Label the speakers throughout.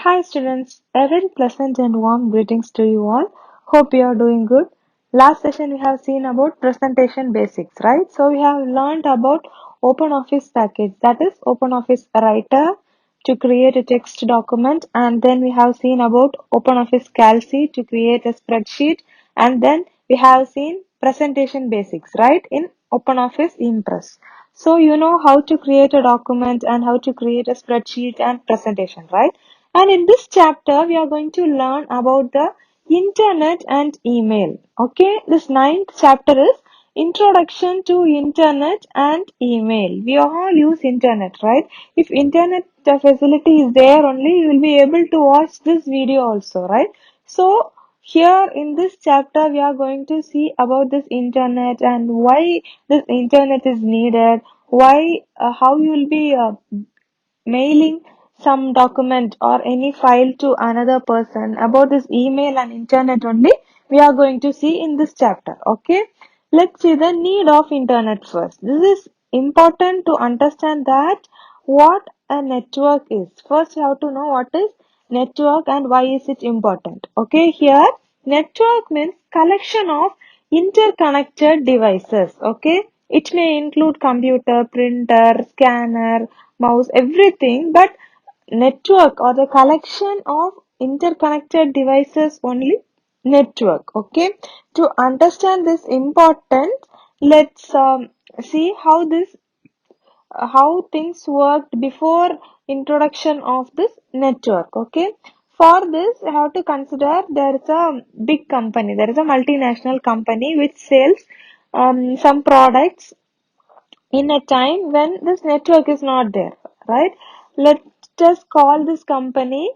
Speaker 1: Hi students, a very pleasant and warm greetings to you all. Hope you are doing good. Last session we have seen about presentation basics, right? So we have learned about OpenOffice package, that is OpenOffice Writer to create a text document, and then we have seen about OpenOffice Calc to create a spreadsheet, and then we have seen presentation basics, right, in OpenOffice Impress. So you know how to create a document and how to create a spreadsheet and presentation, right? And in this chapter, we are going to learn about the internet and email. Okay, this ninth chapter is Introduction to Internet and Email. We all use internet, right? If internet facility is there only, you will be able to watch this video also, right? So here in this chapter, we are going to see about this internet and why this internet is needed, how you will be mailing some document or any file to another person. About this email and internet only we are going to see in this chapter. Okay, let's see the need of internet first. This is important to understand that what a network is. First you have to know what is network and why is it important. Okay, here network means collection of interconnected devices. Okay, it may include computer, printer, scanner, mouse, everything, but network or the collection of interconnected devices only network. Okay, to understand this importance, let's see how things worked before introduction of this network. Okay, for this you have to consider there is a big company, there is a multinational company which sells some products in a time when this network is not there, right? Let's just call this company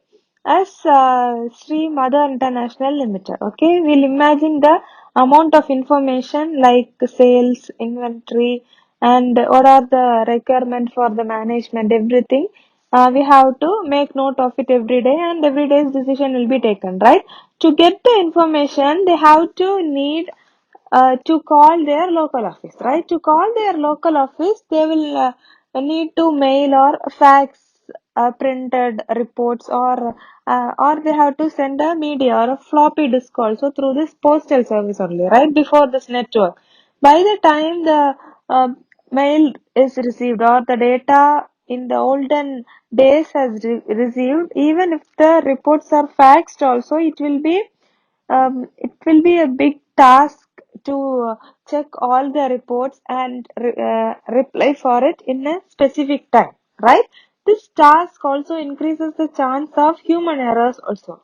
Speaker 1: as Sri Mother International Limited. Okay, we'll imagine the amount of information like sales, inventory, and what are the requirement for the management, everything. We have to make note of it every day, and every day's decision will be taken, right? To get the information, they have to need to call their local office, right? To call their local office, they will need to mail or fax printed reports, or they have to send a media or a floppy disk also through this postal service only, right? Before this network. By the time the mail is received or the data in the olden days has received, even if the reports are faxed also, it will be a big task to check all the reports and reply for it in a specific time, right? This task also increases the chance of human errors also.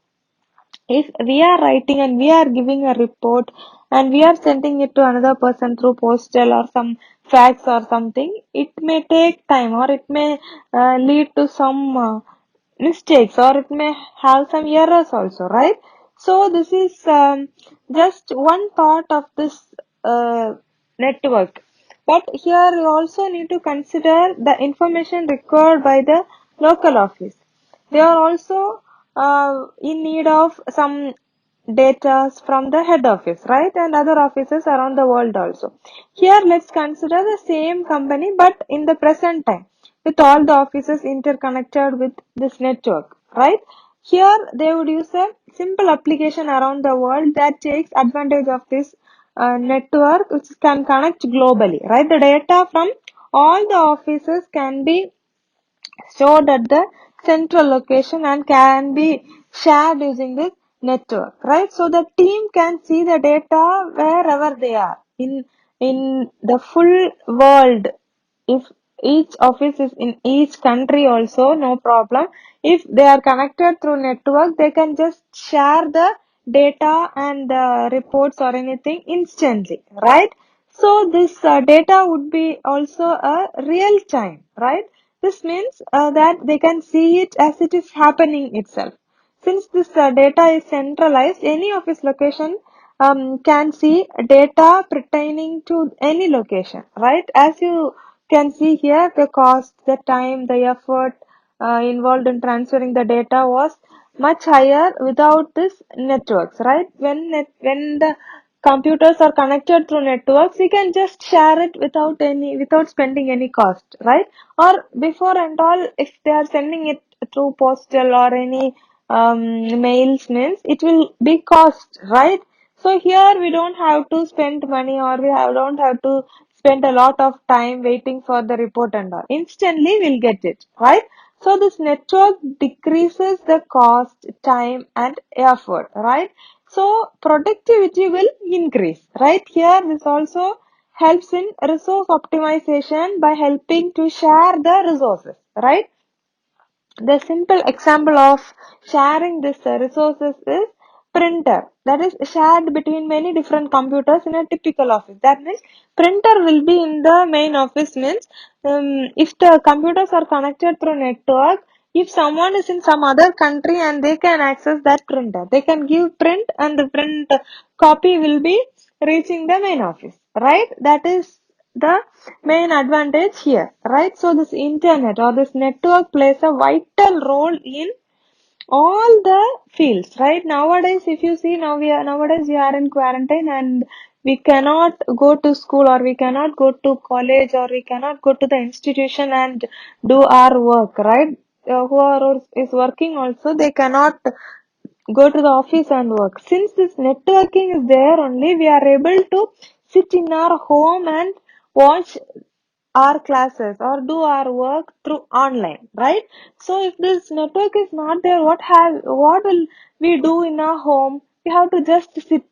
Speaker 1: If we are writing and we are giving a report and we are sending it to another person through postal or some fax or something, it may take time, or it may lead to some mistakes, or it may have some errors also, right? So this is just one part of this network. But here you also need to consider the information required by the local office. They are also in need of some data from the head office, right? And other offices around the world also. Here let's consider the same company but in the present time, with all the offices interconnected with this network, right? Here they would use a simple application around the world that takes advantage of this network, which can connect globally, right? The data from all the offices can be stored at the central location and can be shared using this network, right? So the team can see the data wherever they are in the full world. If each office is in each country also, no problem. If they are connected through network, they can just share the data and the reports or anything instantly, right? So this data would be also a real time, right? This means that they can see it as it is happening itself. Since this data is centralized, any office location can see data pertaining to any location, right? As you can see here, the cost, the time, the effort involved in transferring the data was much higher without this networks, right? When the computers are connected through networks, we can just share it without spending any cost, right? Or before and all, if they are sending it through postal or any mails means it will be cost, right? So here we don't have to spend money, or don't have to spend a lot of time waiting for the report and all. Instantly we'll get it, right? So this network decreases the cost, time and effort, right? So productivity will increase, right? Here this also helps in resource optimization by helping to share the resources, right? The simple example of sharing this resources is printer, that is shared between many different computers in a typical office. That means printer will be in the main office means if the computers are connected through network, if someone is in some other country and they can access that printer, they can give print and the print copy will be reaching the main office, right? That is the main advantage here, right? So this internet or this network plays a vital role in all the fields, right? Nowadays, if you see, nowadays we are in quarantine and we cannot go to school, or we cannot go to college, or we cannot go to the institution and do our work, right? Who is working also, they cannot go to the office and work. Since this networking is there only, we are able to sit in our home and watch our classes or do our work through online, right? So if this network is not there, what will we do in our home? We have to just sit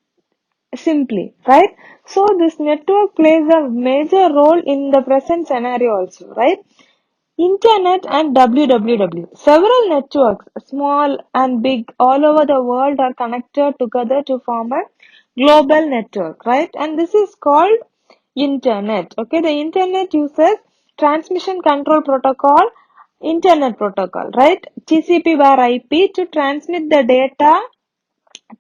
Speaker 1: simply, right? So this network plays a major role in the present scenario also, right? Internet and www. Several networks, small and big, all over the world are connected together to form a global network, right? And this is called Internet. Okay, the Internet uses transmission control protocol, Internet protocol, right? TCP bar IP to transmit the data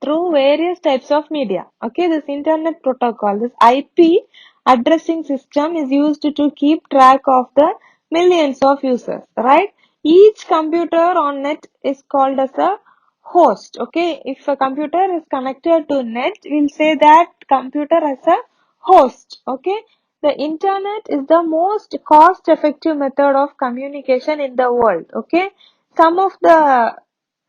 Speaker 1: through various types of media. Okay, this internet protocol, this IP addressing system is used to keep track of the millions of users, right? Each computer on net is called as a host. Okay, if a computer is connected to net, we'll say that computer as a host. Okay, the internet is the most cost effective method of communication in the world. Okay, some of the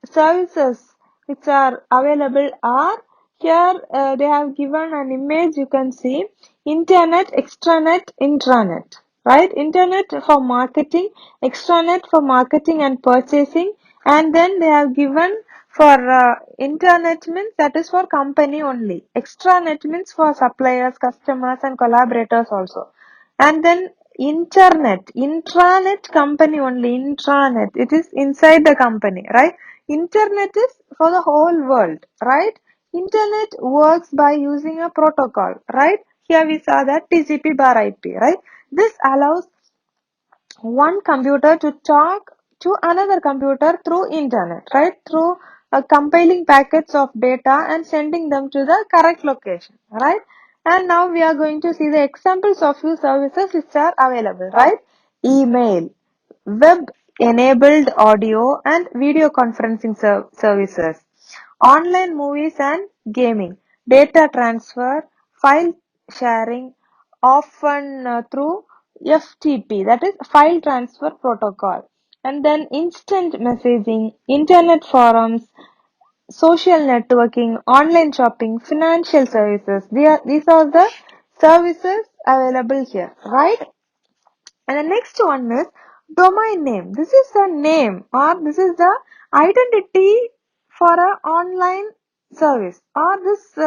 Speaker 1: services which are available are here. They have given an image, you can see internet, extranet, intranet, right? Internet for marketing, extranet for marketing and purchasing, and then they have given for internet means that is for company only, extranet means for suppliers, customers and collaborators also, and then internet, intranet, company only, intranet, it is inside the company, right? Internet is for the whole world, right? Internet works by using a protocol, right? Here we saw that TCP bar IP, right? This allows one computer to talk to another computer through internet, right? Through compiling packets of data and sending them to the correct location, right? And now we are going to see the examples of few services which are available, right? Email, web-enabled audio and video conferencing services, online movies and gaming, data transfer, file sharing, often through FTP, that is file transfer protocol, and then instant messaging, internet forums, social networking, online shopping, financial services. These are the services available here, right? And the next one is domain name. This is the name, or this is the identity for a online service, or this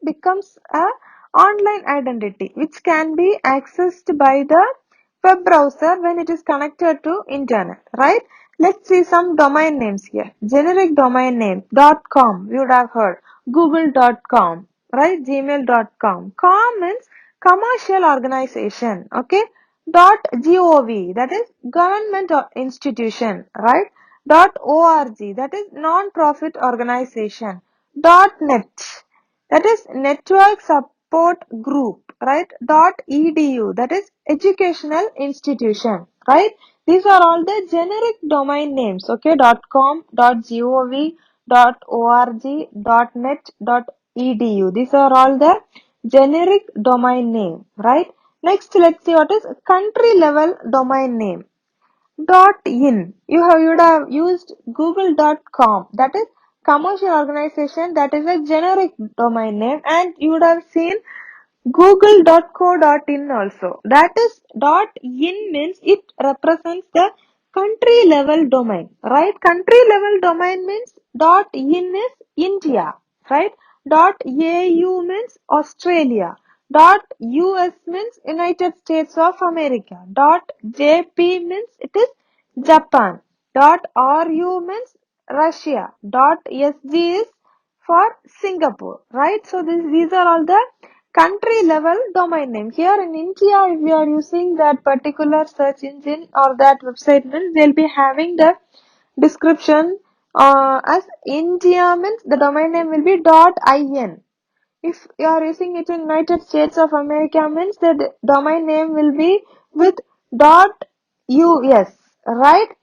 Speaker 1: becomes a online identity which can be accessed by the web browser when it is connected to internet, right? Let's see some domain names here. Generic domain name .com, you would have heard. Google.com, right? Gmail.com. Com means commercial organization, okay? .gov, that is government or institution, right? .org, that is non-profit organization. .net, that is network support group, right? .edu, that is educational institution, right? These are all the generic domain names, okay? .com, .gov, .org, .net, .edu. These are all the generic domain name, right? Next, let's see what is country level domain name. .in. You would have used google.com. That is commercial organization. That is a generic domain name, and you would have seen google.co.in also. That is .in means it represents the country level domain, right? Country level domain means .in is India, right? .au means Australia. .us means United States of America. .jp means it is Japan. .ru means Russia. .sg is for Singapore, right? So these are all the country level domain name. Here in India, if you are using that particular search engine or that website, means they'll be having the description as India means the domain name will be .in. If you are using it in United States of America, means the domain name will be with .us, right?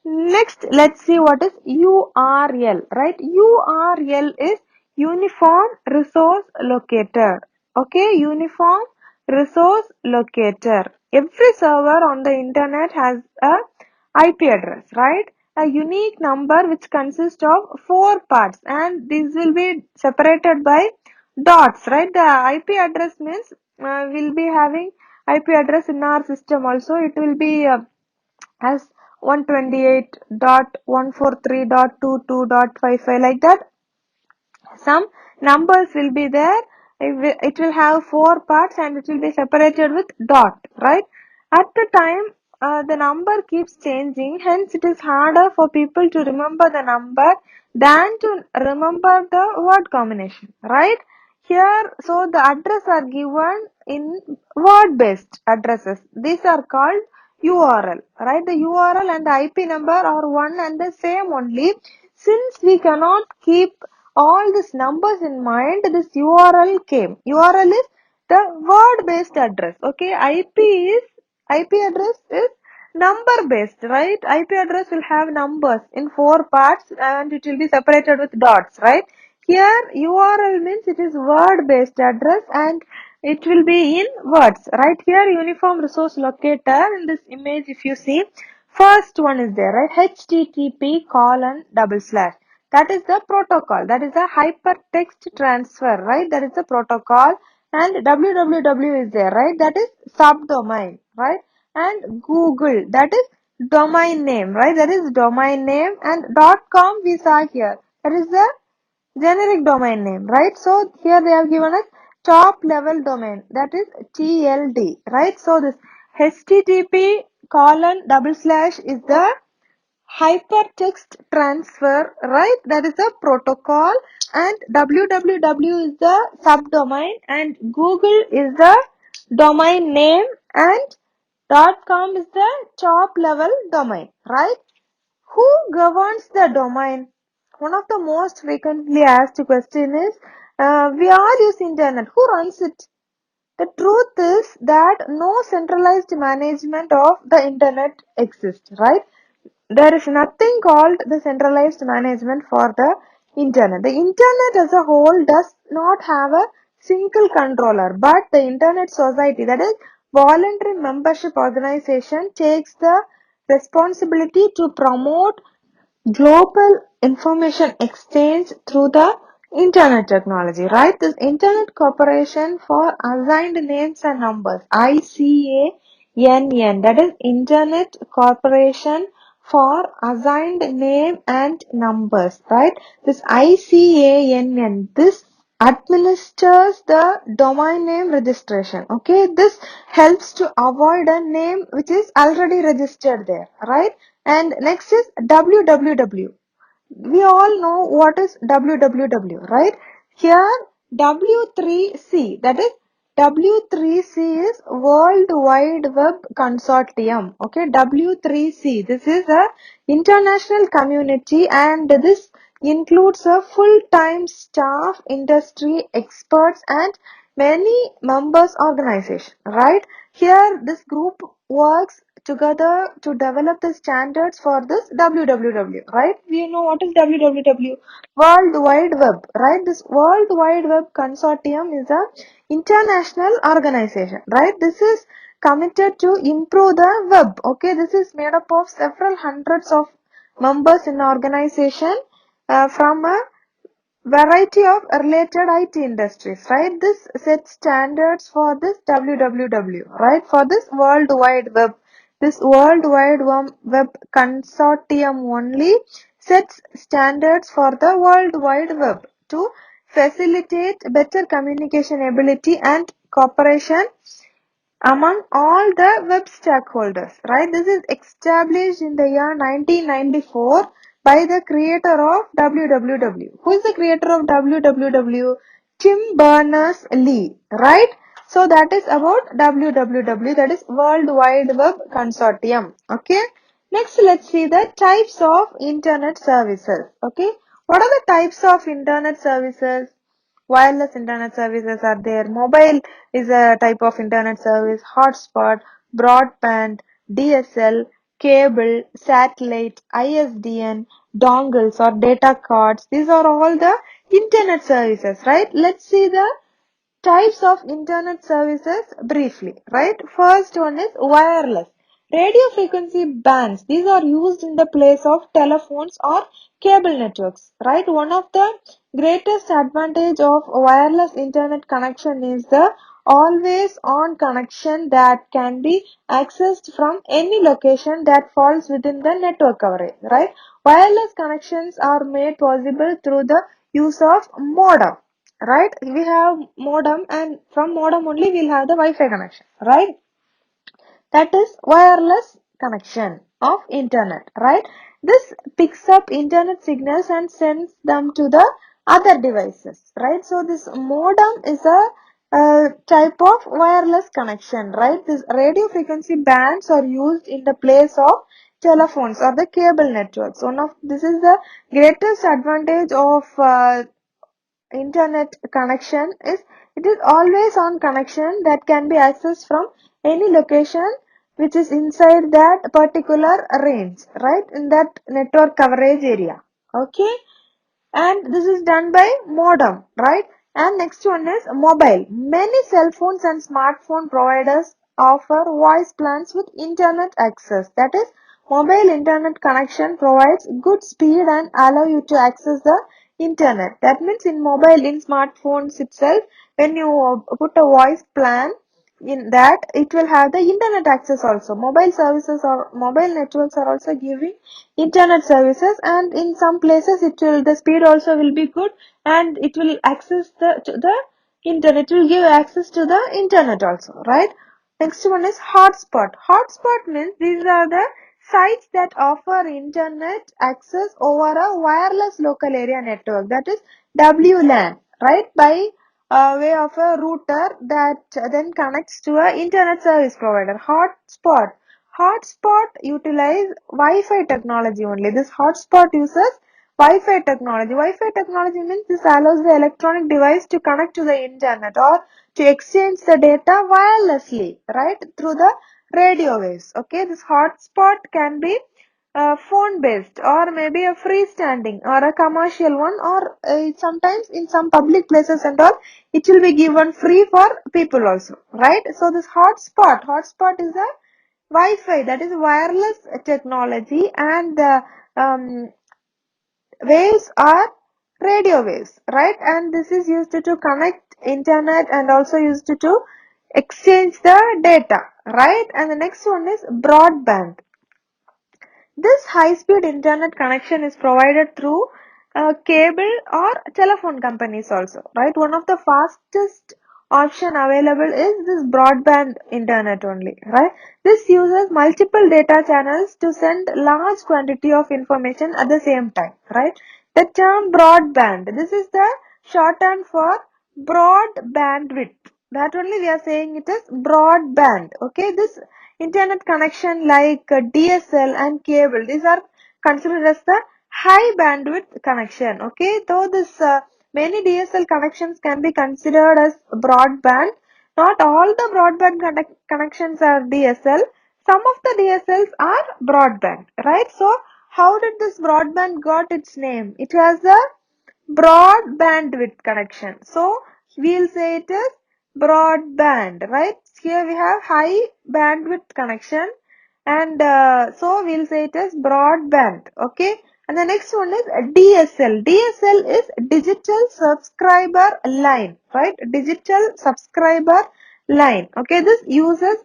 Speaker 1: Next, let's see what is URL, right? URL is Uniform Resource Locator. Okay, Uniform Resource Locator. Every server on the internet has a IP address, right? A unique number which consists of 4 parts, and these will be separated by dots, right? The IP address means we'll be having IP address in our system also. It will be as 128.143.22.55 like that. Some numbers will be there. It will have 4 parts and it will be separated with dot, right? At the time, the number keeps changing, hence it is harder for people to remember the number than to remember the word combination, right? Here, so the address are given in word based addresses. These are called URL, right? The URL and the IP number are one and the same only. Since we cannot keep all these numbers in mind, this URL came. URL is the word based address. Okay, IP address is number based, right? IP address will have numbers in 4 parts and it will be separated with dots, right? Here URL means it is word based address and it will be in words, right? Here uniform resource locator, in this image if you see, first one is there, right? HTTP :// that is the protocol, that is the hypertext transfer, right? That is the protocol. And www is there, right? That is subdomain, right? And Google, that is domain name, right? That is domain name. And .com we saw here, that is the generic domain name, right? So here they have given us top level domain, that is TLD, right? So this HTTP :/ is the hypertext transfer, right? That is the protocol. And www is the subdomain and Google is the domain name and .com is the top level domain, right? Who governs the domain? One of the most frequently asked question is, we all use internet. Who runs it? The truth is that no centralized management of the internet exists, right? There is nothing called the centralized management for the internet. The internet as a whole does not have a single controller, but the internet society, that is voluntary membership organization, takes the responsibility to promote global information exchange through the internet technology, right? This Internet Corporation for Assigned Names and Numbers, ICANN, that is Internet Corporation for Assigned Name and Numbers, right? This ICANN, this administers the domain name registration. Okay, this helps to avoid a name which is already registered there, right? And next is www. We all know what is www, right? Here W3C, that is W3C is World Wide Web Consortium. Okay, W3C. This is a international community and this includes a full-time staff, industry experts and many members organization, right? Here this group works together to develop the standards for this www, right? We know what is www, World Wide Web, right? This World Wide Web Consortium is a international organization, right? This is committed to improve the web. Okay, this is made up of several hundreds of members in the organization from a variety of related IT industries, right? This sets standards for this WWW, right? For this World Wide Web. This World Wide Web Consortium only sets standards for the World Wide Web to facilitate better communication ability and cooperation among all the web stakeholders, right? This is established in the year 1994 by the creator of WWW. Who is the creator of WWW? Tim Berners-Lee, right? So that is about WWW, that is World Wide Web Consortium. Okay. Next, let's see the types of internet services. Okay. What are the types of internet services? Wireless internet services are there. Mobile is a type of internet service. Hotspot, broadband, DSL, cable, satellite, ISDN, dongles or data cards. These are all the internet services, right? Let's see the types of internet services briefly, right? First one is wireless. Radio frequency bands. These are used in the place of telephones or cable networks, right? One of the greatest advantage of wireless internet connection is the always on connection that can be accessed from any location that falls within the network coverage, right? Wireless connections are made possible through the use of modem, right? We have modem, and from modem only we'll have the Wi-Fi connection, right? That is wireless connection of internet, right? This picks up internet signals and sends them to the other devices, right? So this modem is a type of wireless connection, right? This radio frequency bands are used in the place of telephones or the cable networks. This is the greatest advantage of internet connection is it is always on connection that can be accessed from any location which is inside that particular range, right, in that network coverage area. Okay, and this is done by modem, right? And next one is mobile. Many cell phones and smartphone providers offer voice plans with internet access. That is, mobile internet connection provides good speed and allow you to access the internet. That means in smartphones itself, when you put a voice plan, in that it will have the internet access also. Mobile services or mobile networks are also giving internet services, and in some places the speed also will be good, and it will access the internet, it will give access to the internet also, right? Next one is hotspot. Hotspot means these are the sites that offer internet access over a wireless local area network, that is WLAN, right, by way of a router that then connects to a internet service provider. Hotspot utilize Wi-Fi technology only. This hotspot uses Wi-Fi technology. Wi-Fi technology means this allows the electronic device to connect to the internet or to exchange the data wirelessly, right, through the radio waves. Okay, this hotspot can be phone based or maybe a freestanding or a commercial one, or sometimes in some public places and all it will be given free for people also, right? So this hotspot is a Wi-Fi, that is wireless technology, and the waves are radio waves, right? And this is used to connect internet and also used to exchange the data, right? And the next one is broadband. This high-speed internet connection is provided through cable or telephone companies also, right? One of the fastest option available is this broadband internet only, right? This uses multiple data channels to send large quantity of information at the same time, right? The term broadband, this is the shorthand for broad bandwidth. That only we are saying it is broadband. Okay, this internet connection like DSL and cable, these are considered as the high bandwidth connection. Okay, though this many DSL connections can be considered as broadband, not all the broadband connections are DSL. Some of the DSLs are broadband, right? So how did this broadband got its name? It has a broad bandwidth connection. So we'll say it is broadband, right? Here we have high bandwidth connection, and so we'll say it as broadband, okay? And the next one is DSL. DSL is digital subscriber line, right? Digital subscriber line, okay? This uses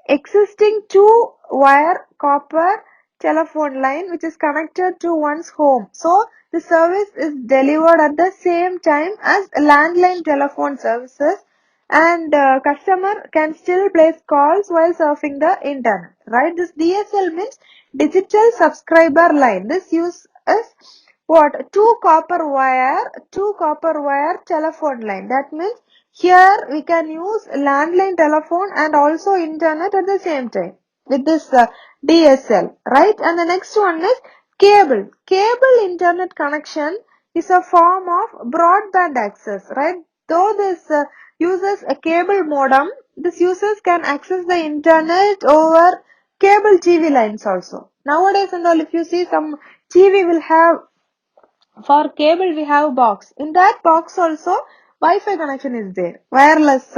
Speaker 1: existing two-wire copper telephone line which is connected to one's home. So the service is delivered at the same time as landline telephone services, and customer can still place calls while surfing the internet, right? This DSL means digital subscriber line. This uses what? Two copper wire telephone line. That means here we can use landline telephone and also internet at the same time with this DSL, right? And the next one is cable. Cable internet connection is a form of broadband access, right? Though this uses a cable modem, this users can access the internet over cable TV lines also. Nowadays and all, if you see some TV will have, for cable we have box. In that box also Wi-Fi connection is there. Wireless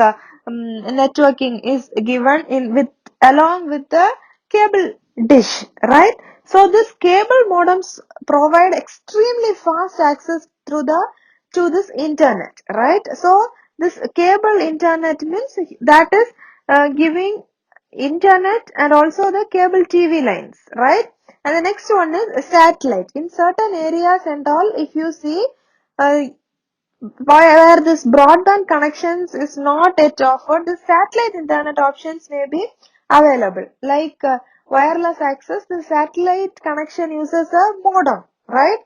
Speaker 1: networking is given in with along with the cable dish, right? So this cable modems provide extremely fast access through the to this internet, right? So this cable internet means that is giving internet and also the cable TV lines, right? And the next one is satellite. In certain areas and all, if you see, uh, where this broadband connections is not yet offered, the satellite internet options may be available. Like wireless access, the satellite connection uses a modem, right?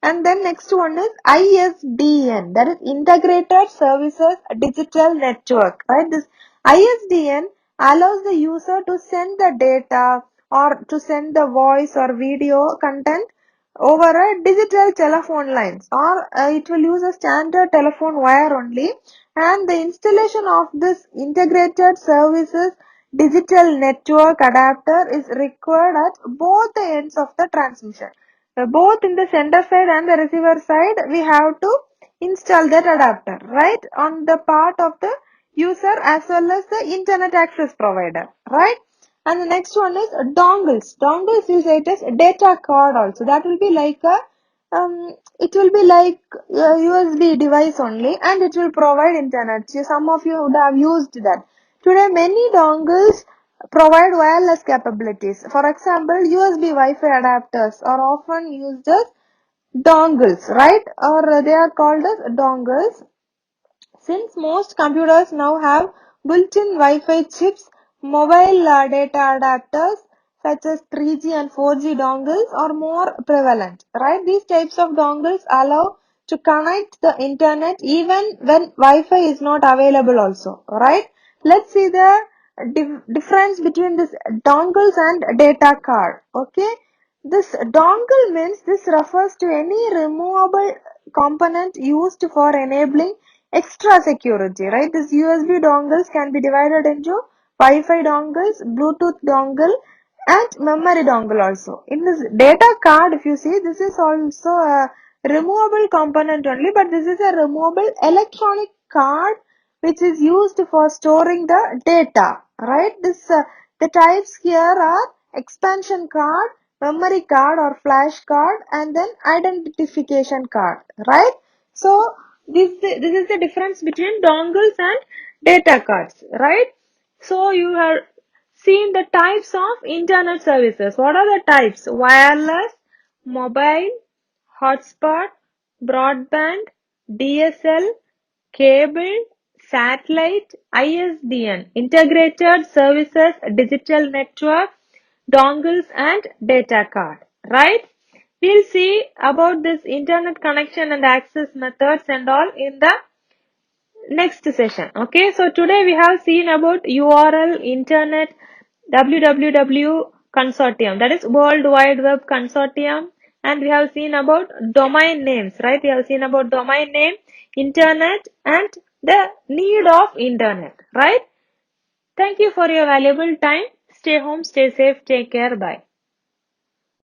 Speaker 1: And then next one is ISDN, that is Integrated Services Digital Network, right? This ISDN allows the user to send the data or to send the voice or video content over a digital telephone lines, or it will use a standard telephone wire only, and the installation of this integrated services digital network adapter is required at both the ends of the transmission. Both in the sender side and the receiver side we have to install that adapter, right, on the part of the user as well as the internet access provider, right? And the next one is dongles. Dongles is it as data card also. That will be like a it will be like a USB device only, and it will provide internet. So some of you would have used that. Today many dongles provide wireless capabilities. For example, USB Wi-Fi adapters are often used as dongles, right? Or they are called as dongles. Since most computers now have built-in Wi-Fi chips, mobile data adapters such as 3G and 4G dongles are more prevalent, right? These types of dongles allow to connect the internet even when Wi-Fi is not available also, right? Let's see the difference between this dongles and data card, okay? This dongle means this refers to any removable component used for enabling extra security, right? This USB dongles can be divided into Wi-Fi dongles, Bluetooth dongle, and memory dongle also. In this data card, if you see, this is also a removable component only, but this is a removable electronic card which is used for storing the data, right? The types here are expansion card, memory card or flash card, and then identification card, right? So this is the difference between dongles and data cards, right? So you have seen the types of internet services. What are the types? Wireless, mobile, hotspot, broadband, DSL, cable, satellite, ISDN, integrated services, digital network, dongles and data card, right? We'll see about this internet connection and access methods and all in the next session. Okay, so today we have seen about URL, internet, www consortium, that is World Wide Web Consortium, and we have seen about domain names, right? We have seen about domain name, internet, and the need of internet, right? Thank you for your valuable time. Stay home, stay safe, take care, bye.